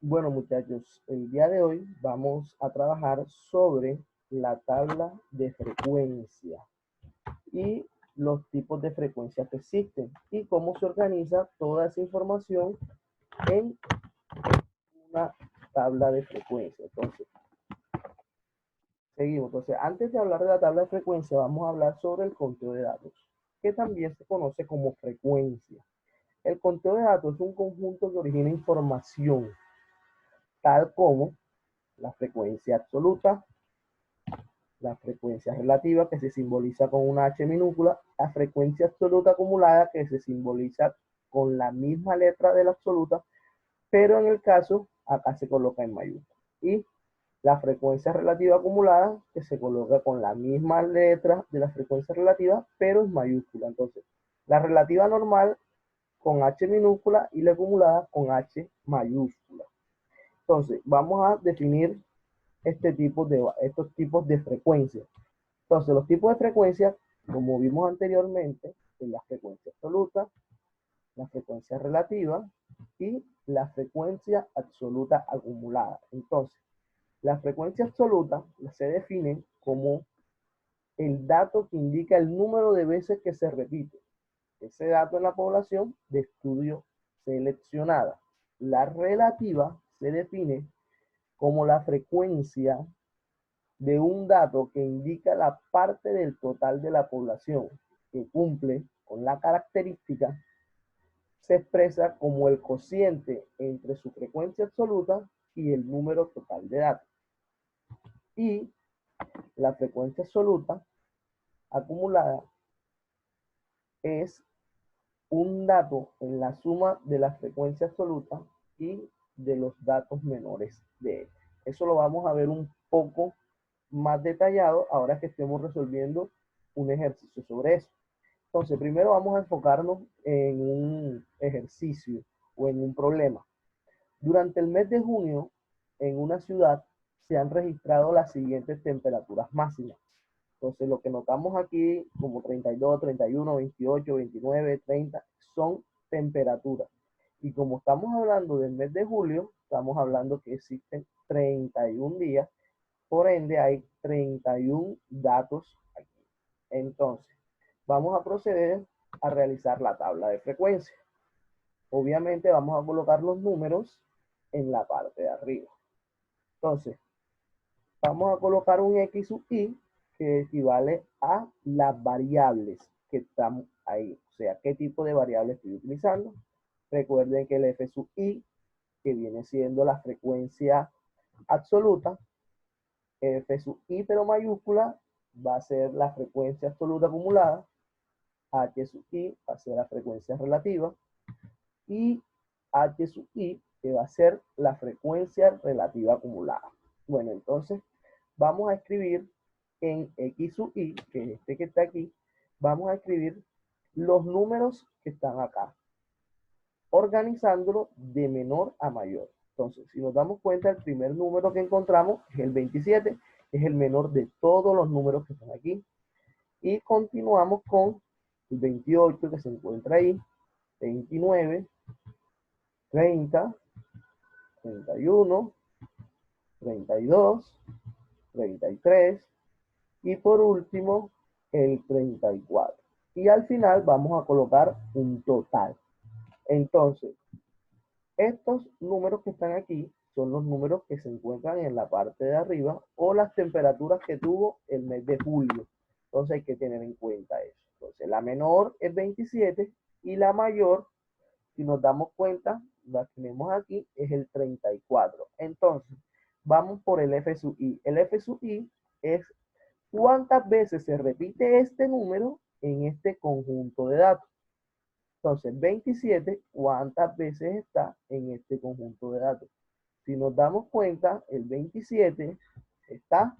Bueno, muchachos, el día de hoy vamos a trabajar sobre la tabla de frecuencia y los tipos de frecuencia que existen y cómo se organiza toda esa información en una tabla de frecuencia. Entonces, seguimos. Entonces, antes de hablar de la tabla de frecuencia, vamos a hablar sobre el conteo de datos, que también se conoce como frecuencia. El conteo de datos es un conjunto que origina información, tal como la frecuencia absoluta, la frecuencia relativa que se simboliza con una H minúscula, la frecuencia absoluta acumulada que se simboliza con la misma letra de la absoluta, pero en el caso acá se coloca en mayúscula. Y la frecuencia relativa acumulada que se coloca con la misma letra de la frecuencia relativa, pero en mayúscula. Entonces, la relativa normal con H minúscula y la acumulada con H mayúscula. Entonces, vamos a definir estos tipos de frecuencias. Entonces, los tipos de frecuencia, como vimos anteriormente, es la frecuencia absoluta, la frecuencia relativa y la frecuencia absoluta acumulada. Entonces, la frecuencia absoluta se define como el dato que indica el número de veces que se repite ese dato en la población de estudio seleccionada. La relativa se define como la frecuencia de un dato que indica la parte del total de la población que cumple con la característica, se expresa como el cociente entre su frecuencia absoluta y el número total de datos. Y la frecuencia absoluta acumulada es un dato en la suma de la frecuencia absoluta y de los datos menores de él. Eso lo vamos a ver un poco más detallado ahora que estemos resolviendo un ejercicio sobre eso. Entonces, primero vamos a enfocarnos en un ejercicio o en un problema. Durante el mes de junio, en una ciudad se han registrado las siguientes temperaturas máximas. Entonces, lo que notamos aquí como 32, 31, 28, 29, 30 son temperaturas. Y como estamos hablando del mes de julio, estamos hablando que existen 31 días, por ende hay 31 datos aquí. Entonces, vamos a proceder a realizar la tabla de frecuencia. Obviamente vamos a colocar los números en la parte de arriba. Entonces, vamos a colocar un X sub I que equivale a las variables que están ahí. O sea, qué tipo de variables estoy utilizando. Recuerden que el F sub I, que viene siendo la frecuencia absoluta, F sub I pero mayúscula, va a ser la frecuencia absoluta acumulada. H sub I va a ser la frecuencia relativa. Y H sub I, que va a ser la frecuencia relativa acumulada. Bueno, entonces vamos a escribir en X sub I, que es este que está aquí, vamos a escribir los números que están acá, organizándolo de menor a mayor. Entonces, si nos damos cuenta, el primer número que encontramos es el 27, es el menor de todos los números que están aquí. Y continuamos con el 28 que se encuentra ahí, 29, 30, 31, 32, 33 y por último el 34. Y al final vamos a colocar un total. Entonces, estos números que están aquí son los números que se encuentran en la parte de arriba o las temperaturas que tuvo el mes de julio. Entonces hay que tener en cuenta eso. Entonces la menor es 27 y la mayor, si nos damos cuenta, la tenemos aquí, es el 34. Entonces, vamos por el F sub I. El F sub I es cuántas veces se repite este número en este conjunto de datos. Entonces, 27, ¿cuántas veces está en este conjunto de datos? Si nos damos cuenta, el 27 está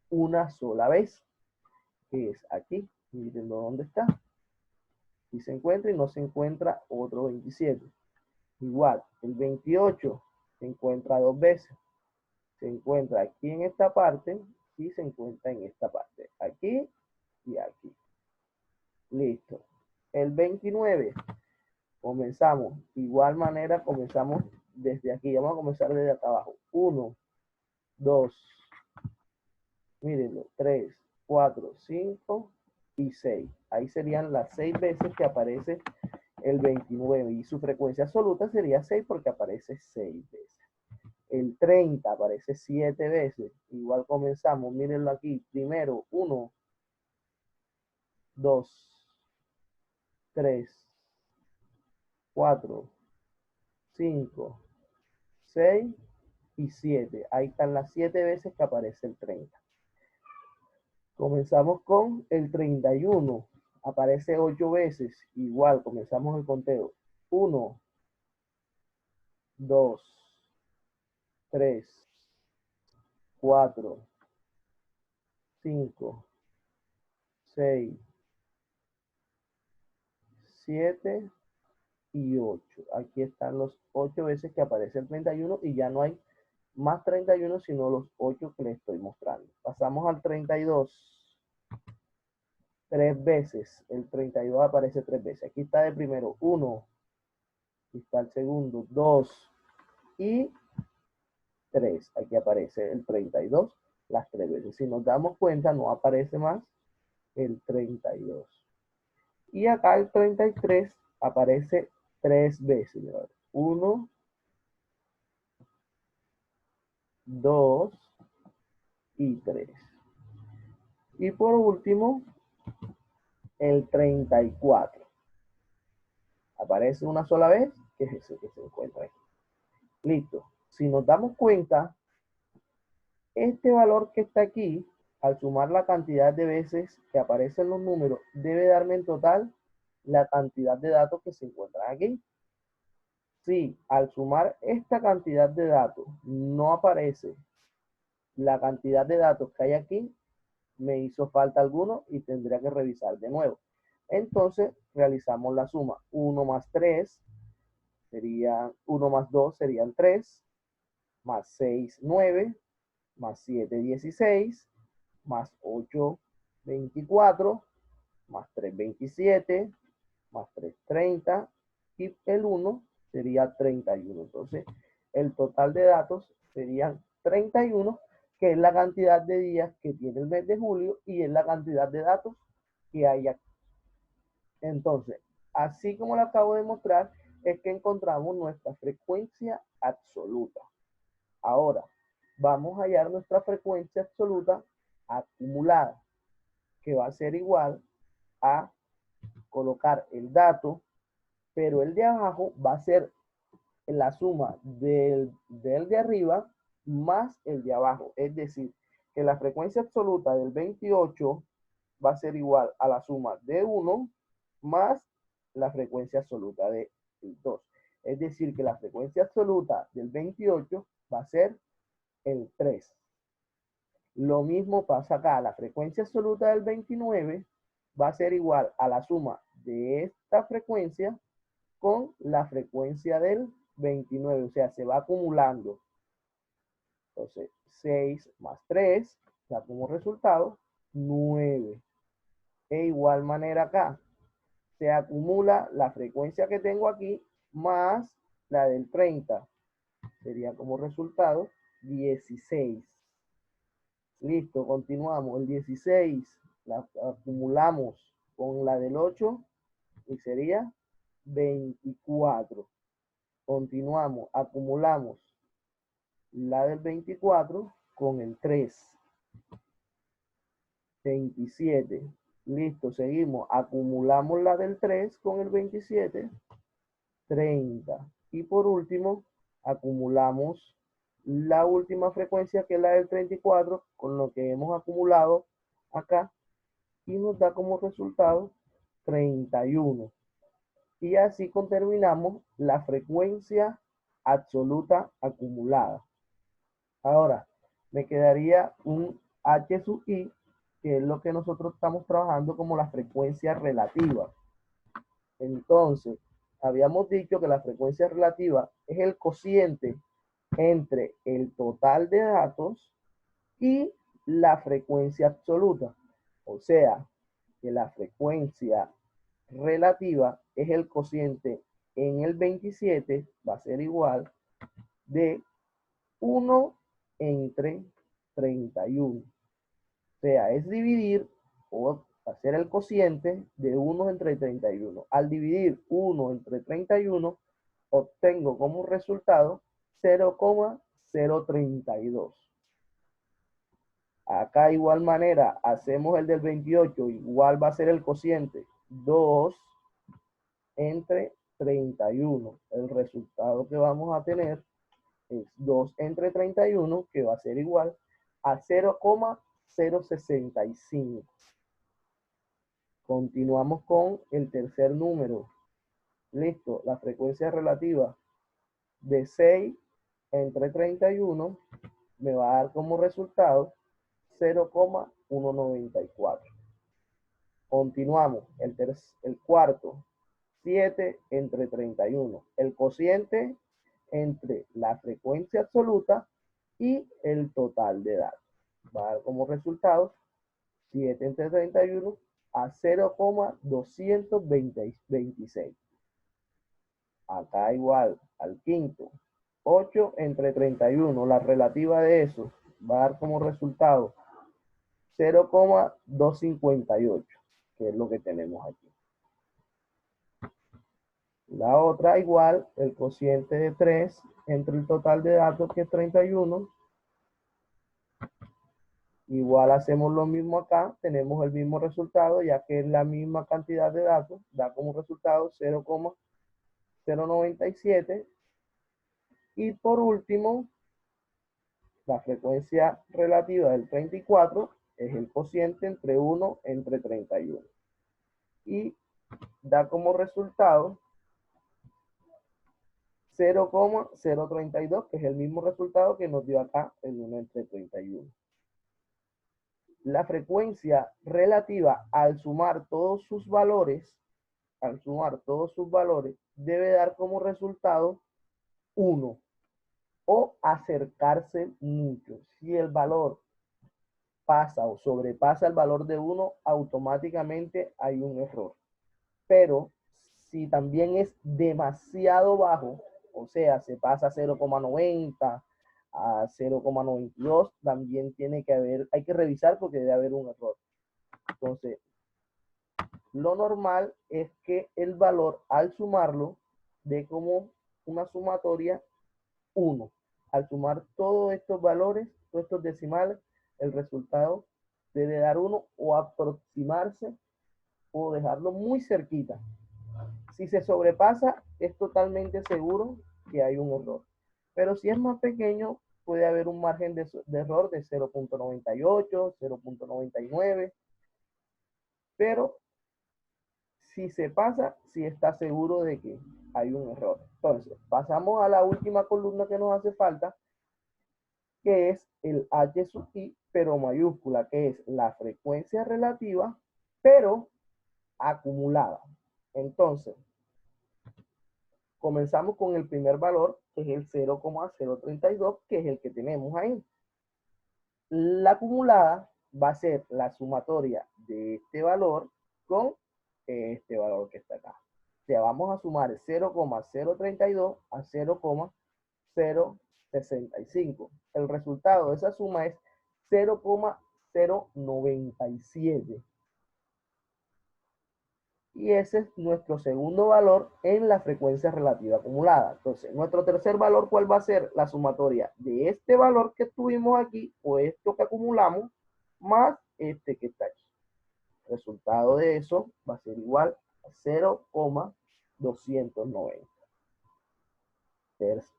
una sola vez, que es aquí. Miren dónde está. Si se encuentra y no se encuentra otro 27. Igual, el 28 se encuentra dos veces. Se encuentra aquí en esta parte y se encuentra en esta parte. Aquí y aquí. Listo. El 29 comenzamos, igual manera comenzamos desde aquí, vamos a comenzar desde acá abajo. 1, 2, mírenlo, 3, 4, 5 y 6. Ahí serían las 6 veces que aparece el 29 y su frecuencia absoluta sería 6 porque aparece 6 veces. El 30 aparece 7 veces. Igual comenzamos, mírenlo aquí. Primero, 1, 2, 3, 4, 5, 6 y 7. Ahí están las 7 veces que aparece el 30. Comenzamos con el 31. Aparece 8 veces. Igual, comenzamos el conteo. 1, 2, 3, 4, 5, 6, 7 y 8. Aquí están los 8 veces que aparece el 31 y ya no hay más 31 sino los 8 que les estoy mostrando. Pasamos al 32. 3 veces. El 32 aparece 3 veces. Aquí está de primero 1. Aquí está el segundo 2 y 3. Aquí aparece el 32 las 3 veces. Si nos damos cuenta no aparece más el 32. Y acá el 33 aparece 3 veces. 1, 2 y 3. Y por último, el 34. Aparece una sola vez, que es ese que se encuentra aquí. Listo. Si nos damos cuenta, este valor que está aquí, al sumar la cantidad de veces que aparecen los números, debe darme en total la cantidad de datos que se encuentran aquí. Si al sumar esta cantidad de datos no aparece la cantidad de datos que hay aquí, me hizo falta alguno y tendría que revisar de nuevo. Entonces realizamos la suma. 1 más 3 sería 1 más 2 serían 3, más 6, 9, más 7, 16, más 8, 24, más 3, 27, más 3, 30 y el 1 sería 31. Entonces el total de datos serían 31, que es la cantidad de días que tiene el mes de julio y es la cantidad de datos que hay aquí. Entonces, así como lo acabo de mostrar, es que encontramos nuestra frecuencia absoluta. Ahora, vamos a hallar nuestra frecuencia absoluta acumulada, que va a ser igual a colocar el dato, pero el de abajo va a ser la suma del de arriba más el de abajo. Es decir, que la frecuencia absoluta del 28 va a ser igual a la suma de 1 más la frecuencia absoluta de 2. Es decir, que la frecuencia absoluta del 28 va a ser el 3. Lo mismo pasa acá. La frecuencia absoluta del 29 va a ser igual a la suma de esta frecuencia con la frecuencia del 29. O sea, se va acumulando. Entonces, 6 más 3 da como resultado 9. De igual manera acá, se acumula la frecuencia que tengo aquí más la del 30. Sería como resultado 16. Listo, continuamos. El 16 la acumulamos con la del 8 y sería 24. Continuamos, acumulamos la del 24 con el 3. 27. Listo, seguimos. Acumulamos la del 3 con el 27. 30. Y por último, acumulamos la última frecuencia que es la del 34 con lo que hemos acumulado acá y nos da como resultado 31. Y así terminamos la frecuencia absoluta acumulada. Ahora, me quedaría un H sub I, que es lo que nosotros estamos trabajando como la frecuencia relativa. Entonces, habíamos dicho que la frecuencia relativa es el cociente entre el total de datos y la frecuencia absoluta. O sea, que la frecuencia relativa es el cociente en el 27, va a ser igual de 1 entre 31. O sea, es dividir o hacer el cociente de 1 entre 31. Al dividir 1 entre 31, obtengo como resultado 0,032. Acá igual manera hacemos el del 28, igual va a ser el cociente 2 entre 31. El resultado que vamos a tener es 2 entre 31, que va a ser igual a 0,065. Continuamos con el tercer número. Listo, la frecuencia relativa de 6 entre 31 me va a dar como resultado 0,194. Continuamos, el cuarto, 7 entre 31. El cociente entre la frecuencia absoluta y el total de datos. Va a dar como resultado 7 entre 31 a 0,226. Acá igual al quinto, 8 entre 31, la relativa de eso va a dar como resultado 0,258, que es lo que tenemos aquí. La otra igual, el cociente de 3 entre el total de datos, que es 31. Igual hacemos lo mismo acá, tenemos el mismo resultado, ya que es la misma cantidad de datos, da como resultado 0,097. Y por último, la frecuencia relativa del 34 es el cociente entre 1 entre 31. Y da como resultado 0,032, que es el mismo resultado que nos dio acá el 1 entre 31. La frecuencia relativa al sumar todos sus valores, debe dar como resultado 1 o acercarse mucho. Si el valor pasa o sobrepasa el valor de 1, automáticamente hay un error. Pero si también es demasiado bajo, o sea, se pasa a 0,90, a 0,92, también hay que revisar porque debe haber un error. Entonces, lo normal es que el valor al sumarlo dé como una sumatoria 1. Al sumar todos estos valores, todos estos decimales, el resultado debe dar 1 o aproximarse o dejarlo muy cerquita. Si se sobrepasa, es totalmente seguro que hay un error. Pero si es más pequeño, puede haber un margen de error de 0,98, 0,99. Pero si se pasa, sí está seguro de que hay un error. Entonces, pasamos a la última columna que nos hace falta, que es el H sub i, pero mayúscula, que es la frecuencia relativa, pero acumulada. Entonces, comenzamos con el primer valor, que es el 0,032, que es el que tenemos ahí. La acumulada va a ser la sumatoria de este valor con este valor que está acá. O sea, vamos a sumar 0,032 a 0,065. El resultado de esa suma es 0,097. Y ese es nuestro segundo valor en la frecuencia relativa acumulada. Entonces, nuestro tercer valor, ¿cuál va a ser? La sumatoria de este valor que tuvimos aquí, o esto que acumulamos, más este que está aquí. El resultado de eso va a ser igual a 0,290.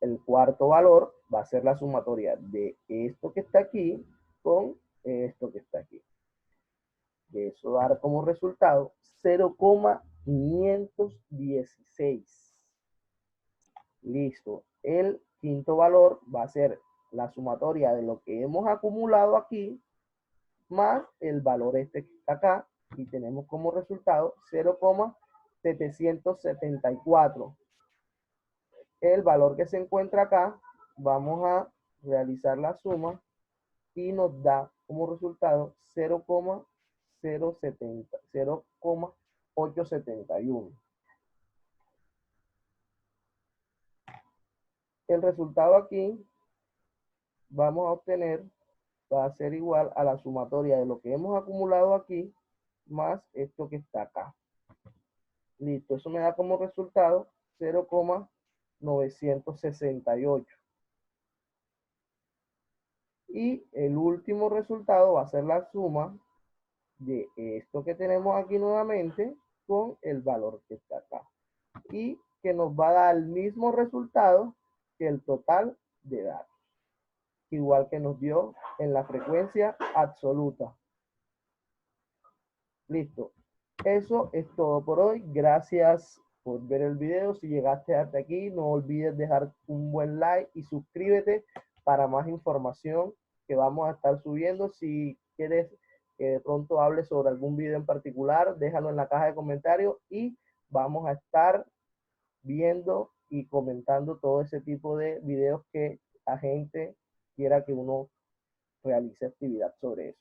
El cuarto valor va a ser la sumatoria de esto que está aquí con esto que está aquí. De eso dar como resultado 0,516. Listo. El quinto valor va a ser la sumatoria de lo que hemos acumulado aquí más el valor este que está acá, y tenemos como resultado 0,774. El valor que se encuentra acá, vamos a realizar la suma y nos da como resultado 0,871. El resultado aquí vamos a obtener, va a ser igual a la sumatoria de lo que hemos acumulado aquí más esto que está acá. Listo, eso me da como resultado 0,968. Y el último resultado va a ser la suma de esto que tenemos aquí nuevamente con el valor que está acá. Y que nos va a dar el mismo resultado que el total de datos. Igual que nos dio en la frecuencia absoluta. Listo. Eso es todo por hoy. Gracias por ver el video. Si llegaste hasta aquí, no olvides dejar un buen like y suscríbete para más información que vamos a estar subiendo. Si quieres que de pronto hable sobre algún video en particular, déjalo en la caja de comentarios y vamos a estar viendo y comentando todo ese tipo de videos que la gente quiera que uno realice actividad sobre eso.